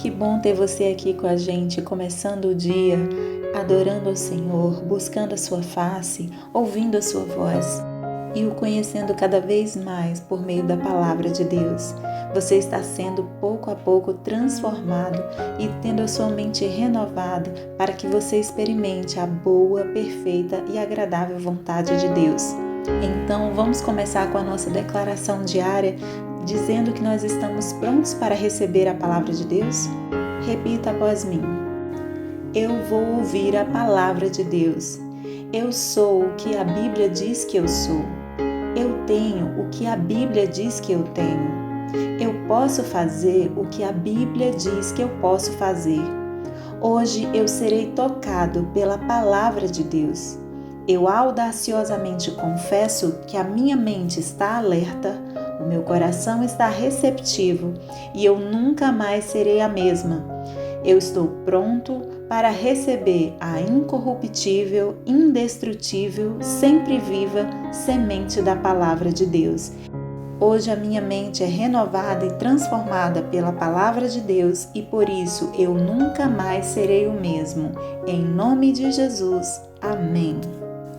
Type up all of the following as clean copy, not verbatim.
Que bom ter você aqui com a gente, começando o dia, adorando ao Senhor, buscando a sua face, ouvindo a sua voz e o conhecendo cada vez mais por meio da palavra de Deus. Você está sendo pouco a pouco transformado e tendo a sua mente renovada para que você experimente a boa, perfeita e agradável vontade de Deus. Então, vamos começar com a nossa declaração diária, dizendo que nós estamos prontos para receber a palavra de Deus? Repita após mim. Eu vou ouvir a palavra de Deus. Eu sou o que a Bíblia diz que eu sou. Eu tenho o que a Bíblia diz que eu tenho. Eu posso fazer o que a Bíblia diz que eu posso fazer. Hoje eu serei tocado pela palavra de Deus. Eu audaciosamente confesso que a minha mente está alerta, o meu coração está receptivo e eu nunca mais serei a mesma. Eu estou pronto para receber a incorruptível, indestrutível, sempre viva semente da palavra de Deus. Hoje a minha mente é renovada e transformada pela palavra de Deus e por isso eu nunca mais serei o mesmo. Em nome de Jesus. Amém.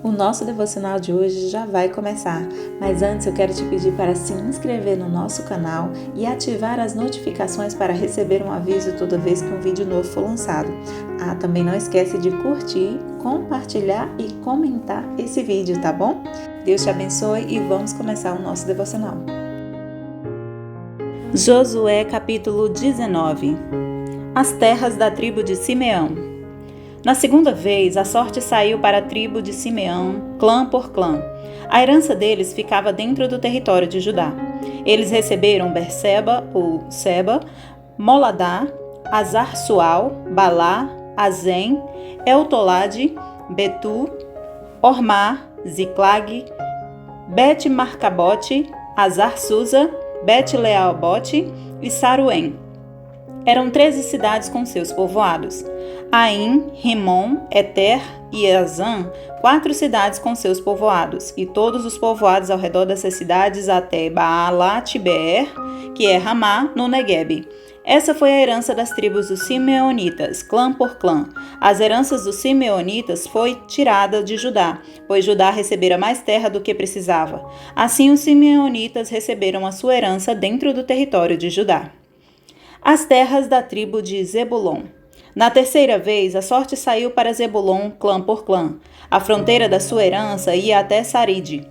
O nosso devocional de hoje já vai começar, mas antes eu quero te pedir para se inscrever no nosso canal e ativar as notificações para receber um aviso toda vez que um vídeo novo for lançado. Também não esquece de curtir, compartilhar e comentar esse vídeo, tá bom? Deus te abençoe e vamos começar o nosso devocional. Josué capítulo 19. As terras da tribo de Simeão. Na segunda vez, a sorte saiu para a tribo de Simeão, clã por clã. A herança deles ficava dentro do território de Judá. Eles receberam Berseba ou Seba, Moladá, Azar-Sual, Balá, Azem, Eltolade, Betu, Ormá, Ziclag, Bet-Marcabote, Azar-Susa, Bet-Leabote e Saruém. Eram 13 cidades com seus povoados. Aim, Rimon, Eter e Azã, 4 cidades com seus povoados, e todos os povoados ao redor dessas cidades até Baalat-Beer, que é Ramá, no Neguebe. Essa foi a herança das tribos dos Simeonitas, clã por clã. As heranças dos Simeonitas foi tirada de Judá, pois Judá recebera mais terra do que precisava. Assim os Simeonitas receberam a sua herança dentro do território de Judá. As terras da tribo de Zebulon. Na terceira vez, a sorte saiu para Zebulon, clã por clã. A fronteira da sua herança ia até Saride.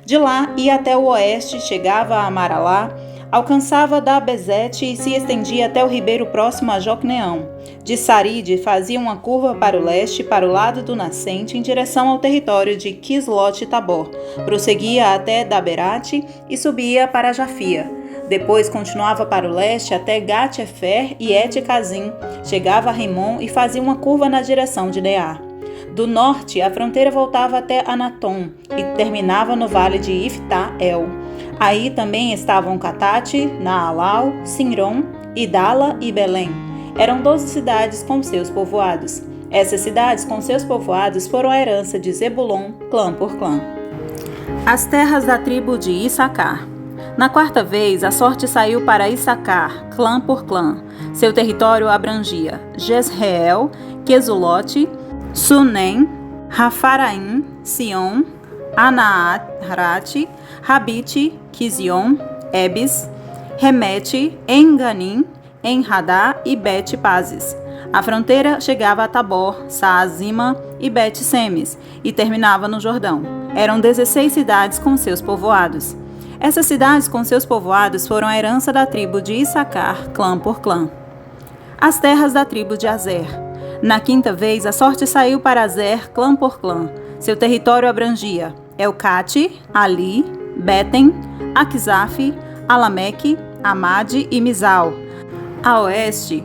De lá ia até o oeste, chegava a Maralá, alcançava Dabezete e se estendia até o ribeiro próximo a Jocneão. De Saride fazia uma curva para o leste, para o lado do nascente, em direção ao território de Quislot-Tabor. Prosseguia até Daberate e subia para Jafia. Depois continuava para o leste até Gat-Efer e Et-Cazim, chegava a Rimon e fazia uma curva na direção de Neá. Do norte, a fronteira voltava até Anatom e terminava no vale de Iftá-El. Aí também estavam Catate, Naalau, Sinron, Idala e Belém. Eram 12 cidades com seus povoados. Essas cidades com seus povoados foram a herança de Zebulon, clã por clã. As terras da tribo de Issacar. Na quarta vez, a sorte saiu para Issacar, clã por clã. Seu território abrangia Jezreel, Quesulote, Sunem, Rafaraim, Sion, Anaarate, Rabite, Quizion, Ebes, Remete, Enganim, Enradá e Bet-Pazes. A fronteira chegava a Tabor, Saazima e Bet-Semes e terminava no Jordão. Eram 16 cidades com seus povoados. Essas cidades com seus povoados foram a herança da tribo de Issacar, clã por clã. As terras da tribo de Azer. Na quinta vez, a sorte saiu para Azer, clã por clã. Seu território abrangia Elcate, Ali, Beten, Aquizaf, Alameque, Amade e Mizal. A oeste,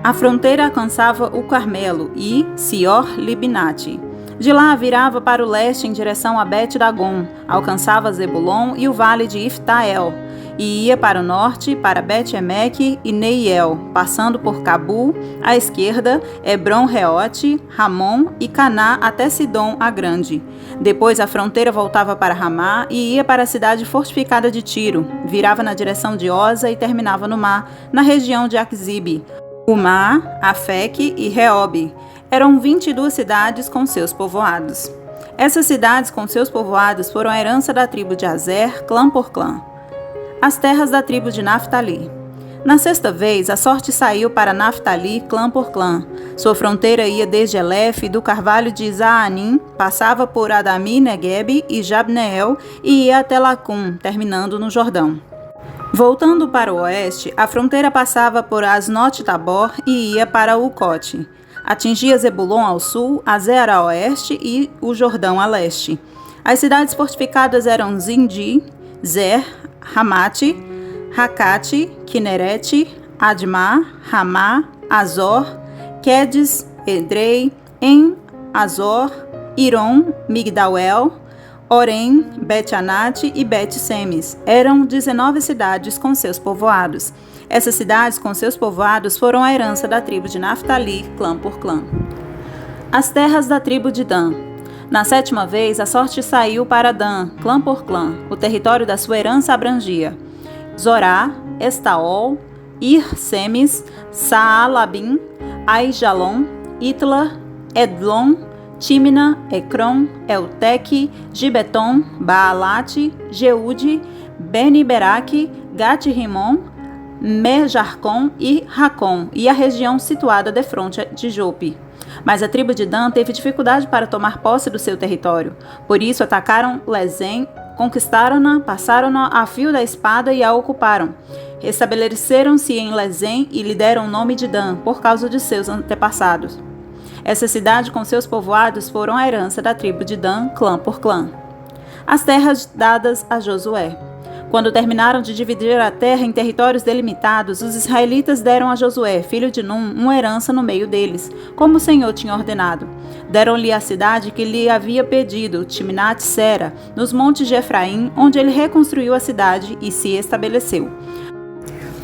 a fronteira alcançava o Carmelo e Sior-Libnate. De lá virava para o leste em direção a Bet-Dagon, alcançava Zebulon e o vale de Iftá-El, e ia para o norte, para Bet-Emeque e Neiel, passando por Cabul, à esquerda, Hebron-Reote, Ramon e Caná até Sidom a Grande. Depois a fronteira voltava para Ramá e ia para a cidade fortificada de Tiro, virava na direção de Oza e terminava no mar, na região de Aquizibe. Umá, Afeque e Reobe. Eram 22 cidades com seus povoados. Essas cidades com seus povoados foram a herança da tribo de Azer, clã por clã. As terras da tribo de Naftali. Na sexta vez, a sorte saiu para Naftali, clã por clã. Sua fronteira ia desde Elef, do carvalho de Zaanim, passava por Adami, Negueb e Jabneel e ia até Lacum, terminando no Jordão. Voltando para o oeste, a fronteira passava por Asnot Tabor e ia para Ucote. Atingia Zebulon ao sul, Azer a oeste e o Jordão a leste. As cidades fortificadas eram Zindi, Zer, Ramate, Racate, Kinerete, Admá, Ramá, Azor, Quedes, Edrei, En, Azor, Iron, Migdauel, Orem, Bet-Anate e Bet-Semes. Eram 19 cidades com seus povoados. Essas cidades com seus povoados foram a herança da tribo de Naftali, clã por clã. As terras da tribo de Dan. Na sétima vez, a sorte saiu para Dan, clã por clã. O território da sua herança abrangia Zorá, Estaol, Ir-Semes, Saalabim, Aijalon, Itla, Edlon, Tímina, Ecrom, Elteque, Gibeton, Baalate, Jeude, Beni-Beraque, Gat-Rimon, Mejarcom e Racom, e a região situada defronte de Jope. Mas a tribo de Dan teve dificuldade para tomar posse do seu território. Por isso atacaram Lezem, conquistaram-na, passaram-na a fio da espada e a ocuparam. Estabeleceram-se em Lezem e lhe deram o nome de Dan, por causa de seus antepassados. Essa cidade com seus povoados foram a herança da tribo de Dan, clã por clã. As terras dadas a Josué. Quando terminaram de dividir a terra em territórios delimitados, os israelitas deram a Josué, filho de Num, uma herança no meio deles, como o Senhor tinha ordenado. Deram-lhe a cidade que lhe havia pedido, Timnat-Sera, nos montes de Efraim, onde ele reconstruiu a cidade e se estabeleceu.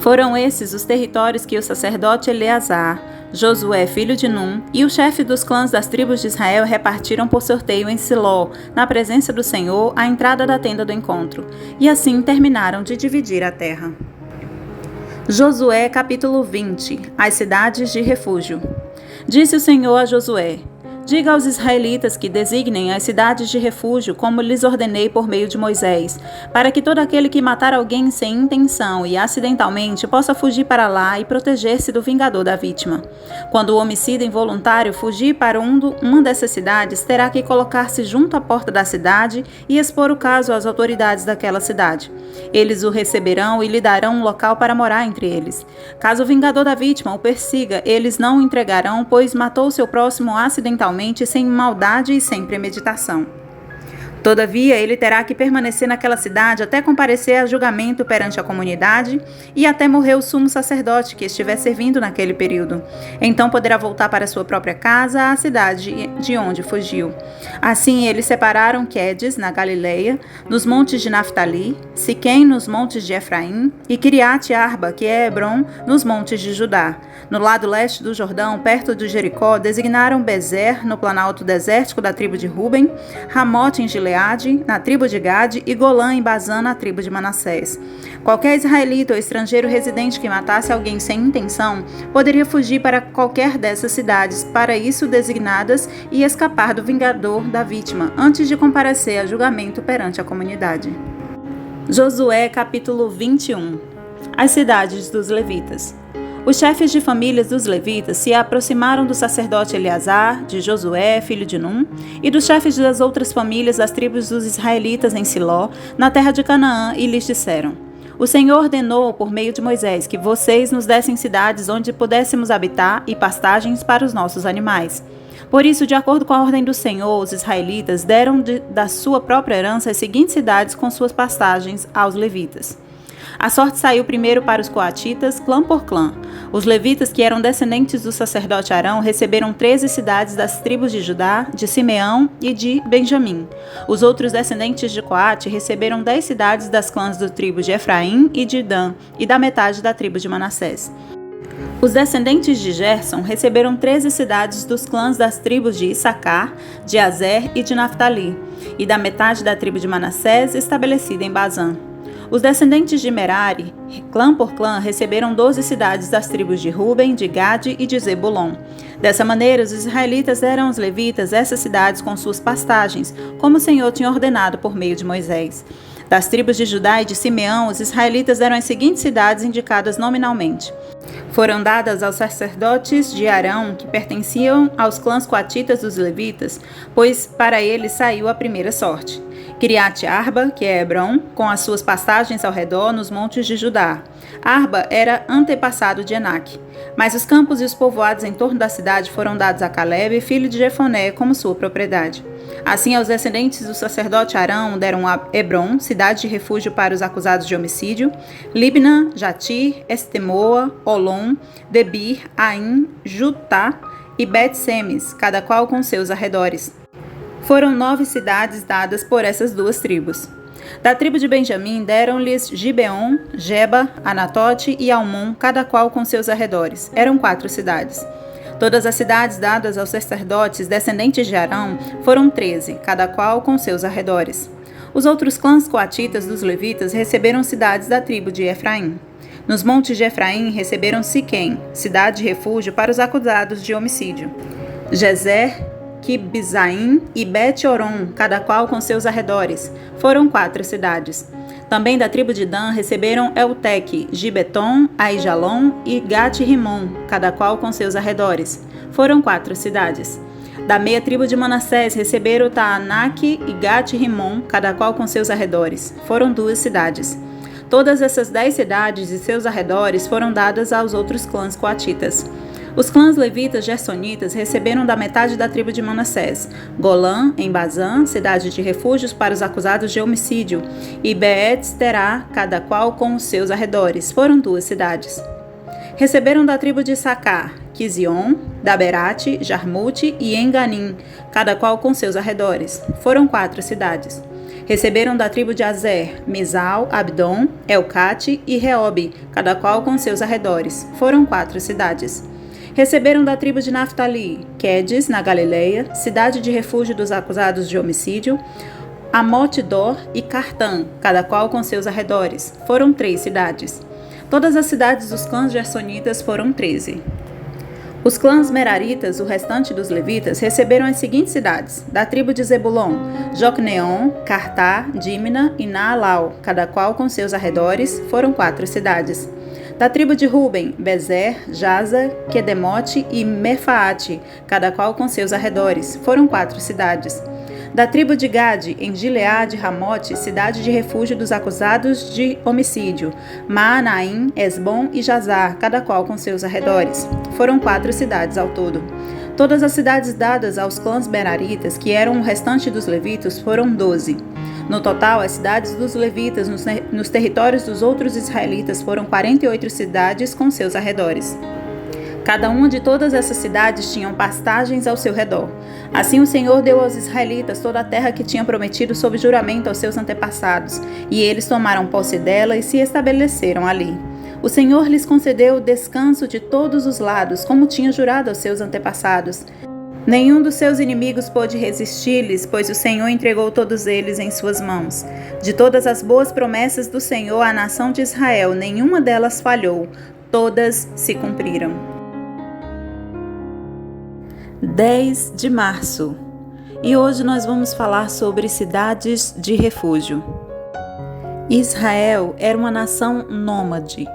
Foram esses os territórios que o sacerdote Eleazar, Josué, filho de Num, e o chefe dos clãs das tribos de Israel repartiram por sorteio em Siló, na presença do Senhor, à entrada da tenda do encontro. E assim terminaram de dividir a terra. Josué, capítulo 20. As cidades de refúgio. Disse o Senhor a Josué: diga aos israelitas que designem as cidades de refúgio, como lhes ordenei por meio de Moisés, para que todo aquele que matar alguém sem intenção e acidentalmente possa fugir para lá e proteger-se do vingador da vítima. Quando o homicida involuntário fugir para uma dessas cidades, terá que colocar-se junto à porta da cidade e expor o caso às autoridades daquela cidade. Eles o receberão e lhe darão um local para morar entre eles. Caso o vingador da vítima o persiga, eles não o entregarão, pois matou seu próximo acidentalmente, sem maldade e sem premeditação. Todavia, ele terá que permanecer naquela cidade até comparecer a julgamento perante a comunidade e até morrer o sumo sacerdote que estiver servindo naquele período. Então poderá voltar para sua própria casa, à cidade de onde fugiu. Assim, eles separaram Quedes, na Galileia, nos montes de Naftali, Siquém, nos montes de Efraim, e Quiriate-Arba, que é Hebron, nos montes de Judá. No lado leste do Jordão, perto de Jericó, designaram Bezer, no planalto desértico da tribo de Ruben, Ramote em Gileade, na tribo de Gade, e Golã em Bazã, na tribo de Manassés. Qualquer israelita ou estrangeiro residente que matasse alguém sem intenção poderia fugir para qualquer dessas cidades, para isso designadas, e escapar do vingador da vítima, antes de comparecer a julgamento perante a comunidade. Josué, capítulo 21. As cidades dos levitas. Os chefes de famílias dos levitas se aproximaram do sacerdote Eleazar, de Josué, filho de Num, e dos chefes das outras famílias das tribos dos israelitas em Siló, na terra de Canaã, e lhes disseram: o Senhor ordenou, por meio de Moisés, que vocês nos dessem cidades onde pudéssemos habitar e pastagens para os nossos animais. Por isso, de acordo com a ordem do Senhor, os israelitas deram da sua própria herança as seguintes cidades com suas pastagens aos levitas. A sorte saiu primeiro para os coatitas, clã por clã. Os levitas, que eram descendentes do sacerdote Arão, receberam 13 cidades das tribos de Judá, de Simeão e de Benjamim. Os outros descendentes de Coate receberam 10 cidades das clãs do tribo de Efraim e de Dan, e da metade da tribo de Manassés. Os descendentes de Gerson receberam 13 cidades dos clãs das tribos de Issacar, de Azer e de Naftali, e da metade da tribo de Manassés, estabelecida em Bazã. Os descendentes de Merari, clã por clã, receberam 12 cidades das tribos de Ruben, de Gade e de Zebulon. Dessa maneira, os israelitas deram aos levitas essas cidades com suas pastagens, como o Senhor tinha ordenado por meio de Moisés. Das tribos de Judá e de Simeão, os israelitas deram as seguintes cidades indicadas nominalmente. Foram dadas aos sacerdotes de Arão, que pertenciam aos clãs coatitas dos levitas, pois para eles saiu a primeira sorte. Kiriat Arba, que é Hebron, com as suas pastagens ao redor nos montes de Judá. Arba era antepassado de Enaque, mas os campos e os povoados em torno da cidade foram dados a Calebe, filho de Jefoné, como sua propriedade. Assim, aos descendentes do sacerdote Arão deram a Hebron, cidade de refúgio para os acusados de homicídio, Libna, Jatir, Estemoa, Olom, Debir, Aim, Jutá e Bet-Semes, cada qual com seus arredores. Foram 9 cidades dadas por essas duas tribos. Da tribo de Benjamim deram-lhes Gibeon, Geba, Anatote e Almon, cada qual com seus arredores. Eram 4 cidades. Todas as cidades dadas aos sacerdotes descendentes de Arão foram 13, cada qual com seus arredores. Os outros clãs coatitas dos levitas receberam cidades da tribo de Efraim. Nos montes de Efraim receberam Siquém, cidade de refúgio para os acusados de homicídio. Gezer, Kibzaim e Bet-Oron, cada qual com seus arredores. Foram 4 cidades. Também da tribo de Dan receberam Elteque, Gibeton, Aijalon e Gat-Rimon, cada qual com seus arredores. Foram 4 cidades. Da meia tribo de Manassés receberam Taanaque e Gat-Rimon, cada qual com seus arredores. Foram 2 cidades. Todas essas 10 cidades e seus arredores foram dadas aos outros clãs coatitas. Os clãs levitas gersonitas receberam da metade da tribo de Manassés, Golã, em Bazã, cidade de refúgios para os acusados de homicídio, e Beet-Terá, cada qual com os seus arredores. Foram 2 cidades. Receberam da tribo de Sacar, Quizion, Daberate, Jarmute e Enganim, cada qual com seus arredores. Foram 4 cidades. Receberam da tribo de Azer, Misal, Abdon, Elcate e Reobe, cada qual com seus arredores. Foram 4 cidades. Receberam da tribo de Naftali, Quedes, na Galileia, cidade de refúgio dos acusados de homicídio, Amot-Dor e Cartã, cada qual com seus arredores. Foram 3 cidades. Todas as cidades dos clãs gersonitas foram 13. Os clãs meraritas, o restante dos levitas, receberam as seguintes cidades. Da tribo de Zebulon, Jocneon, Cartá, Dímina e Naalau, cada qual com seus arredores. Foram 4 cidades. Da tribo de Ruben, Bezer, Jaza, Quedemote e Mefaate, cada qual com seus arredores. Foram 4 cidades. Da tribo de Gade, em Gileade, Ramote, cidade de refúgio dos acusados de homicídio, Maanaim, Esbom e Jazar, cada qual com seus arredores. Foram 4 cidades ao todo. Todas as cidades dadas aos clãs meraritas, que eram o restante dos levitas, foram 12. No total, as cidades dos levitas nos territórios dos outros israelitas foram 48 cidades com seus arredores. Cada uma de todas essas cidades tinham pastagens ao seu redor. Assim o Senhor deu aos israelitas toda a terra que tinha prometido sob juramento aos seus antepassados, e eles tomaram posse dela e se estabeleceram ali. O Senhor lhes concedeu descanso de todos os lados, como tinha jurado aos seus antepassados. Nenhum dos seus inimigos pôde resistir-lhes, pois o Senhor entregou todos eles em suas mãos. De todas as boas promessas do Senhor à nação de Israel, nenhuma delas falhou, todas se cumpriram. 10 de março. E hoje nós vamos falar sobre cidades de refúgio. Israel era uma nação nômade.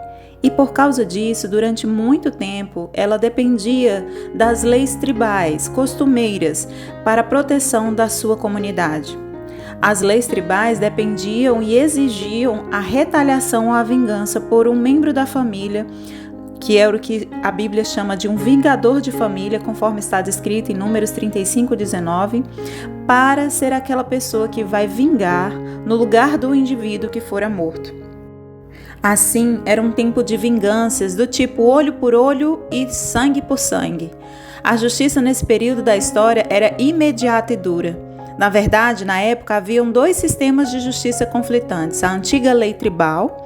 E por causa disso, durante muito tempo, ela dependia das leis tribais, costumeiras, para a proteção da sua comunidade. As leis tribais dependiam e exigiam a retaliação ou a vingança por um membro da família, que é o que a Bíblia chama de um vingador de família, conforme está descrito em Números 35:19, para ser aquela pessoa que vai vingar no lugar do indivíduo que fora morto. Assim, era um tempo de vinganças do tipo olho por olho e sangue por sangue. A justiça nesse período da história era imediata e dura. Na verdade, na época, haviam 2 sistemas de justiça conflitantes, a antiga lei tribal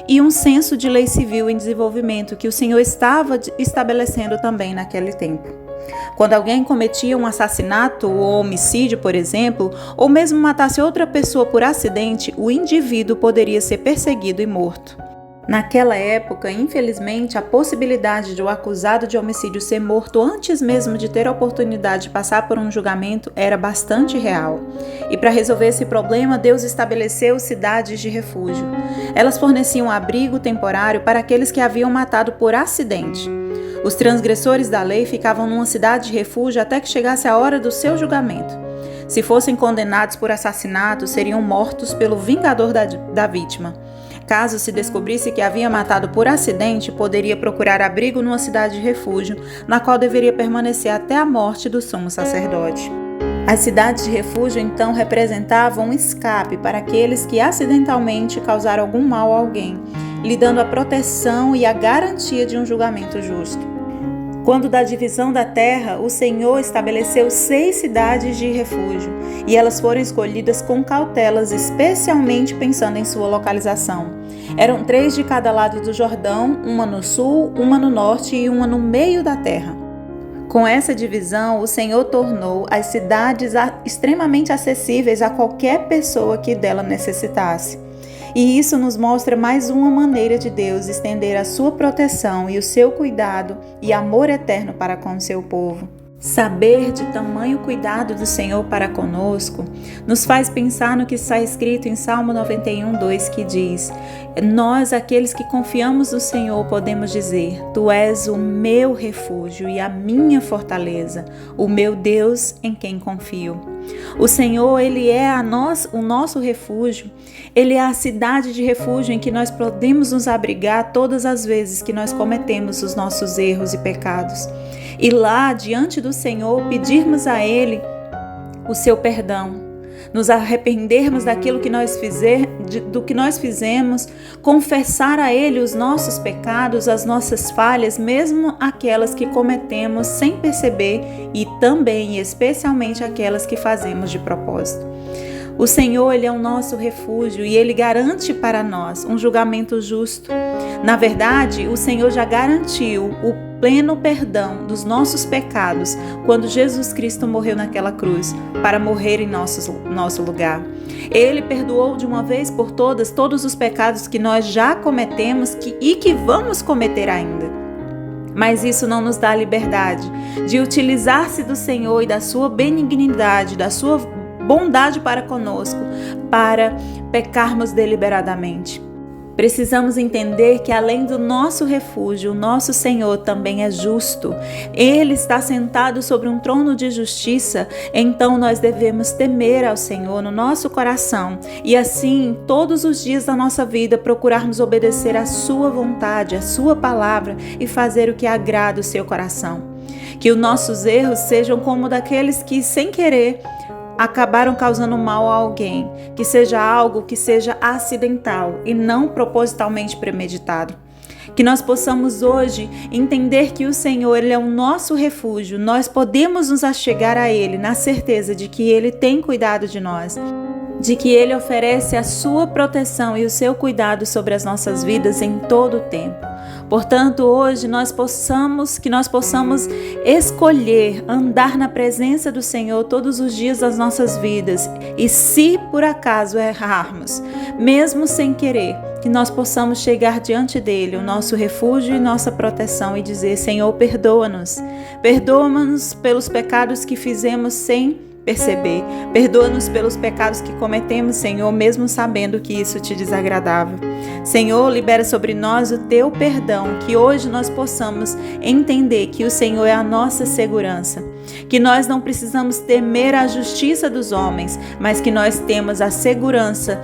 e um senso de lei civil em desenvolvimento que o Senhor estava estabelecendo também naquele tempo. Quando alguém cometia um assassinato ou homicídio, por exemplo, ou mesmo matasse outra pessoa por acidente, o indivíduo poderia ser perseguido e morto. Naquela época, infelizmente, a possibilidade de o acusado de homicídio ser morto antes mesmo de ter a oportunidade de passar por um julgamento era bastante real. E para resolver esse problema, Deus estabeleceu cidades de refúgio. Elas forneciam abrigo temporário para aqueles que haviam matado por acidente. Os transgressores da lei ficavam numa cidade de refúgio até que chegasse a hora do seu julgamento. Se fossem condenados por assassinato, seriam mortos pelo vingador da vítima. Caso se descobrisse que havia matado por acidente, poderia procurar abrigo numa cidade de refúgio, na qual deveria permanecer até a morte do sumo sacerdote. As cidades de refúgio, então, representavam um escape para aqueles que acidentalmente causaram algum mal a alguém, lhe dando a proteção e a garantia de um julgamento justo. Quando da divisão da terra, o Senhor estabeleceu 6 cidades de refúgio, e elas foram escolhidas com cautelas, especialmente pensando em sua localização. Eram 3 de cada lado do Jordão, uma no sul, uma no norte e uma no meio da terra. Com essa divisão, o Senhor tornou as cidades extremamente acessíveis a qualquer pessoa que dela necessitasse. E isso nos mostra mais uma maneira de Deus estender a sua proteção e o seu cuidado e amor eterno para com o seu povo. Saber de tamanho cuidado do Senhor para conosco nos faz pensar no que está escrito em Salmo 91:2, que diz: nós, aqueles que confiamos no Senhor, podemos dizer: Tu és o meu refúgio e a minha fortaleza, o meu Deus em quem confio. O Senhor, Ele é o nosso refúgio. Ele é a cidade de refúgio em que nós podemos nos abrigar todas as vezes que nós cometemos os nossos erros e pecados. E lá, diante do Senhor, pedirmos a Ele o seu perdão, nos arrependermos daquilo que do que nós fizemos, confessar a Ele os nossos pecados, as nossas falhas, mesmo aquelas que cometemos sem perceber e também e especialmente aquelas que fazemos de propósito. O Senhor, Ele é o nosso refúgio e Ele garante para nós um julgamento justo. Na verdade, o Senhor já garantiu o pleno perdão dos nossos pecados quando Jesus Cristo morreu naquela cruz para morrer em nosso lugar. Ele perdoou de uma vez por todas todos os pecados que nós já cometemos e que vamos cometer ainda. Mas isso não nos dá a liberdade de utilizar-se do Senhor e da sua benignidade, da sua bondade para conosco, para pecarmos deliberadamente. Precisamos entender que além do nosso refúgio, o nosso Senhor também é justo. Ele está sentado sobre um trono de justiça, então nós devemos temer ao Senhor no nosso coração e assim, todos os dias da nossa vida, procurarmos obedecer à sua vontade, à sua palavra e fazer o que agrada o seu coração. Que os nossos erros sejam como daqueles que, sem querer, acabaram causando mal a alguém, que seja algo que seja acidental e não propositalmente premeditado. Que nós possamos hoje entender que o Senhor, Ele é o nosso refúgio, nós podemos nos achegar a Ele na certeza de que Ele tem cuidado de nós, de que Ele oferece a sua proteção e o seu cuidado sobre as nossas vidas em todo o tempo. Portanto, hoje que nós possamos escolher andar na presença do Senhor todos os dias das nossas vidas e, se por acaso errarmos, mesmo sem querer, que nós possamos chegar diante dele, o nosso refúgio e nossa proteção, e dizer: Senhor, perdoa-nos pelos pecados que fizemos sem perceber, perdoa-nos pelos pecados que cometemos, Senhor, mesmo sabendo que isso te desagradava. Senhor, libera sobre nós o teu perdão, que hoje nós possamos entender que o Senhor é a nossa segurança, que nós não precisamos temer a justiça dos homens, mas que nós temos a segurança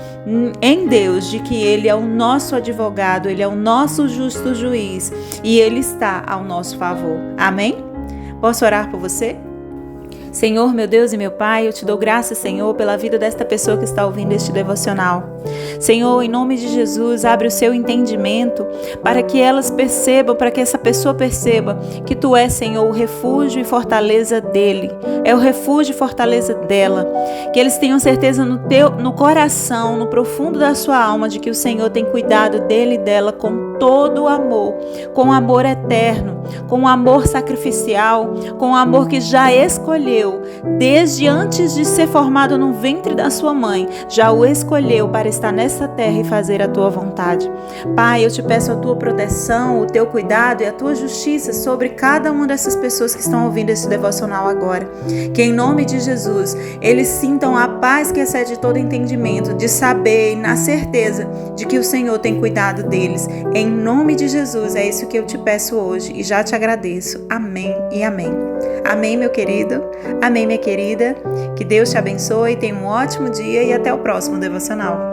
em Deus de que Ele é o nosso advogado, Ele é o nosso justo juiz e Ele está ao nosso favor. Amém? Posso orar por você? Senhor, meu Deus e meu Pai, eu te dou graças, Senhor, pela vida desta pessoa que está ouvindo este devocional. Senhor, em nome de Jesus, abre o seu entendimento para que elas percebam, para que essa pessoa perceba que Tu és, Senhor, o refúgio e fortaleza dele. É o refúgio e fortaleza dela. Que eles tenham certeza no coração, no profundo da sua alma, de que o Senhor tem cuidado dele e dela com todo o amor, com amor eterno, com amor sacrificial, com amor que já escolheu, desde antes de ser formado no ventre da sua mãe, já o escolheu para estar nessa terra e fazer a tua vontade. Pai, eu te peço a tua proteção, o teu cuidado e a tua justiça sobre cada uma dessas pessoas que estão ouvindo esse devocional agora. Que em nome de Jesus, eles sintam a paz que excede todo entendimento, de saber e na certeza de que o Senhor tem cuidado deles. Em nome de Jesus, é isso que eu te peço hoje e já te agradeço. Amém e amém. Amém, meu querido. Amém, minha querida. Que Deus te abençoe, tenha um ótimo dia e até o próximo devocional.